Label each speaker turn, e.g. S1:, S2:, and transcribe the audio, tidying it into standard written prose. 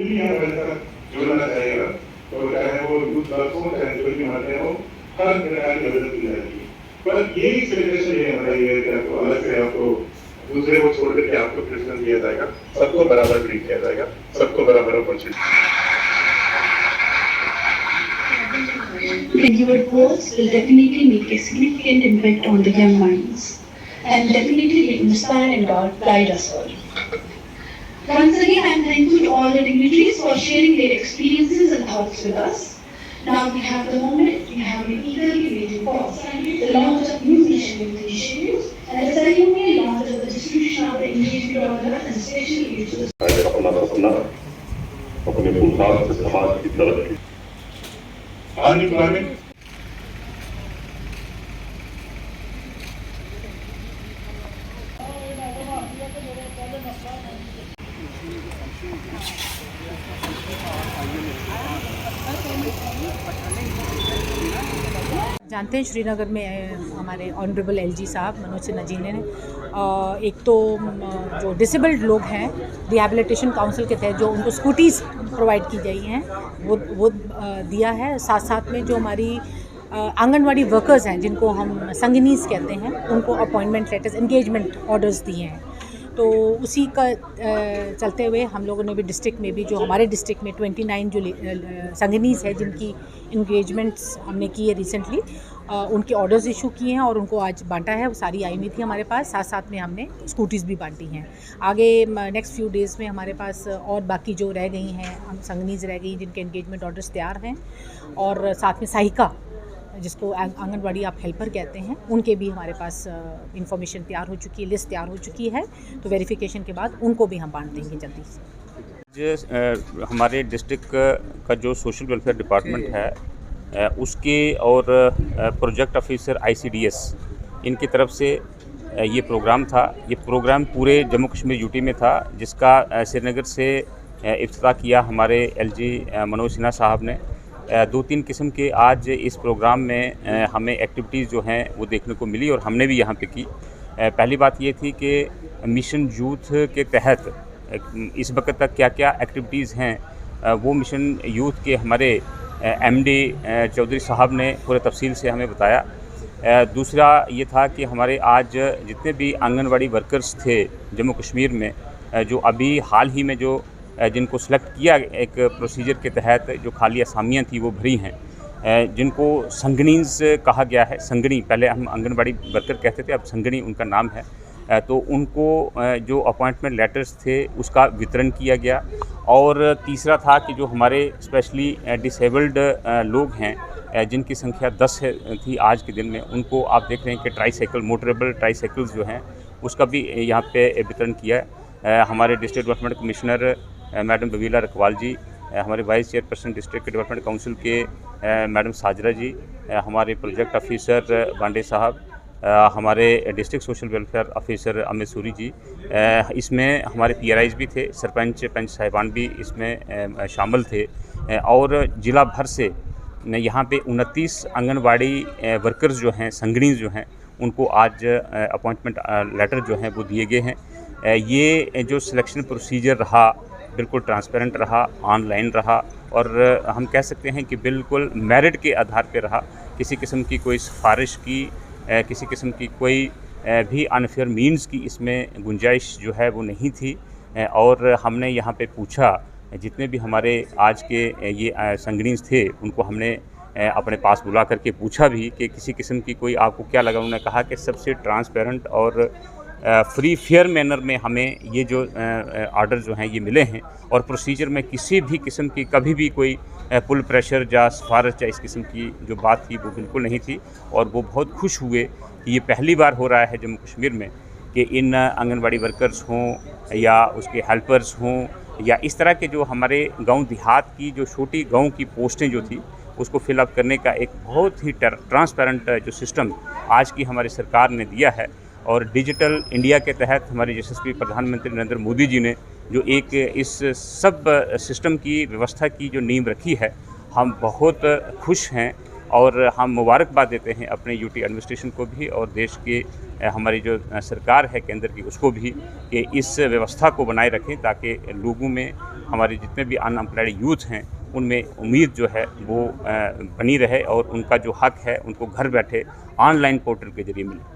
S1: भी हमारे साथ जुड़ना चाहेगा तो चाहे वो यूथ क्लब हो, चाहे कोई भी माध्यम हो, हर प्रकार की मदद की जाएगी। पर यही सेलिब्रेशन नहीं है हमारा, ये कि आपको अलग से आपको दूसरे को छोड़ करके आपको प्रेफरेंस दिया जाएगा, सबको बराबर ट्रीट किया जाएगा, सबको बराबर opportunity.
S2: Your words will definitely make a significant impact on the young minds and definitely inspire and guide us all. Once again, I am thankful to all the dignitaries for sharing their experiences and thoughts with us. Now we have the moment we have been eagerly waiting for, the launch of new mission initiatives and the ceremonial launch of the distribution of the engagement orders and special gifts to the
S3: अपने पुरुषार्थ से समाज की तरक्की
S1: unemployment
S4: जानते हैं श्रीनगर में हमारे ऑनरेबल एलजी साहब मनोज सिन्हा जी ने एक तो जो डिसेबल्ड लोग हैं रिहैबिलिटेशन काउंसिल के तहत जो उनको स्कूटीज़ प्रोवाइड की गई हैं वो दिया है। साथ साथ में जो हमारी आंगनवाड़ी वर्कर्स हैं जिनको हम संगनीस कहते हैं उनको अपॉइंटमेंट लेटर्स एंगेजमेंट ऑर्डर्स दिए हैं। तो उसी का चलते हुए हम लोगों ने भी डिस्ट्रिक्ट में भी जो हमारे डिस्ट्रिक्ट में 29 जो संगनीस है जिनकी इंगेजमेंट्स हमने की है रिसेंटली, उनके ऑर्डर्स इशू किए हैं और उनको आज बांटा है। वो सारी आई हुई थी हमारे पास, साथ साथ में हमने स्कूटीज़ भी बांटी हैं। आगे नेक्स्ट फ्यू डेज़ में हमारे पास और बाकी जो रह गई हैं हम संगनीज रह गई जिनके इंगेजमेंट ऑर्डर्स तैयार हैं, और साथ में सहायिका जिसको आंगनवाड़ी आप हेल्पर कहते हैं उनके भी हमारे पास इंफॉर्मेशन तैयार हो चुकी है, लिस्ट तैयार हो चुकी है। तो वेरिफिकेशन के बाद उनको भी हम बांट देंगे जल्दी से।
S5: हमारे डिस्ट्रिक्ट का जो सोशल वेलफेयर डिपार्टमेंट है उसके और प्रोजेक्ट ऑफिसर ICDS इनकी तरफ से ये प्रोग्राम था। ये प्रोग्राम पूरे जम्मू कश्मीर यूटी में था, जिसका श्रीनगर से इफ्तिताह किया हमारे LG मनोज सिन्हा साहब ने। 2-3 किस्म के आज इस प्रोग्राम में हमें एक्टिविटीज़ जो हैं वो देखने को मिली और हमने भी यहाँ पे की। पहली बात ये थी कि मिशन यूथ के तहत इस वक्त तक क्या क्या एक्टिविटीज़ हैं वो मिशन यूथ के हमारे MD चौधरी साहब ने पूरे तफसील से हमें बताया। दूसरा ये था कि हमारे आज जितने भी आंगनवाड़ी वर्कर्स थे जम्मू कश्मीर में, जो अभी हाल ही में जो जिनको सेलेक्ट किया एक प्रोसीजर के तहत जो खाली असामियाँ थी वो भरी हैं, जिनको संगनीज कहा गया है। संगनी पहले हम आंगनबाड़ी वर्कर कहते थे, अब संगनी उनका नाम है। तो उनको जो अपॉइंटमेंट लेटर्स थे उसका वितरण किया गया। और तीसरा था कि जो हमारे स्पेशली डिसेबल्ड लोग हैं जिनकी संख्या 10 थी आज के दिन में, उनको आप देख रहे हैं कि ट्राईसाइकिल मोटरेबल ट्राईसाइकिल्स जो हैं उसका भी यहाँ पे वितरण किया है। हमारे district development commissioner madam Babila Rakwal ji, हमारे vice chairperson district development council के मैडम साजरा जी, हमारे प्रोजेक्ट ऑफिसर बांडे साहब, हमारे district social welfare officer Amit Suri ji, इसमें हमारे PRIs भी थे, सरपंच पंच साहिबान भी इसमें शामिल थे। और ज़िला भर से यहाँ पे 29 आंगनवाड़ी वर्कर्स जो हैं संगनीज जो हैं उनको आज अपॉइंटमेंट लेटर जो हैं वो दिए गए हैं। ये जो सिलेक्शन प्रोसीजर रहा बिल्कुल ट्रांसपेरेंट रहा, ऑनलाइन रहा, और हम कह सकते हैं कि बिल्कुल मेरिट के आधार पे रहा। किसी किस्म की कोई सिफारिश की किसी किस्म की कोई भी अनफेयर मीन्स की इसमें गुंजाइश जो है वो नहीं थी। और हमने यहाँ पे पूछा, जितने भी हमारे आज के ये संगनीज थे उनको हमने अपने पास बुला करके पूछा भी कि किसी किस्म की कोई आपको क्या लगा। उन्होंने कहा कि सबसे ट्रांसपेरेंट और फ्री फेयर मैनर में हमें ये जो आर्डर जो हैं ये मिले हैं, और प्रोसीजर में किसी भी किस्म की कभी भी कोई पुल प्रेशर या सिफारिश या इस किस्म की जो बात थी वो बिल्कुल नहीं थी। और वो बहुत खुश हुए कि ये पहली बार हो रहा है जम्मू कश्मीर में कि इन आंगनवाड़ी वर्कर्स हों या उसके हेल्पर्स हों या इस तरह के जो हमारे गांव देहात की जो छोटी गांव की पोस्टें जो थी उसको फिलअप करने का एक बहुत ही ट्रांसपेरेंट जो सिस्टम आज की हमारी सरकार ने दिया है। और डिजिटल इंडिया के तहत हमारे यशस्वी प्रधानमंत्री नरेंद्र मोदी जी ने जो एक इस सब सिस्टम की व्यवस्था की जो नींव रखी है, हम बहुत खुश हैं और हम मुबारकबाद देते हैं अपने यूटी एडमिनिस्ट्रेशन को भी और देश के हमारी जो सरकार है केंद्र की उसको भी कि इस व्यवस्था को बनाए रखें ताकि लोगों में हमारे जितने भी अनएम्प्लॉयड यूथ हैं उनमें उम्मीद जो है वो बनी रहे और उनका जो हक है उनको घर बैठे ऑनलाइन पोर्टल के जरिए मिले।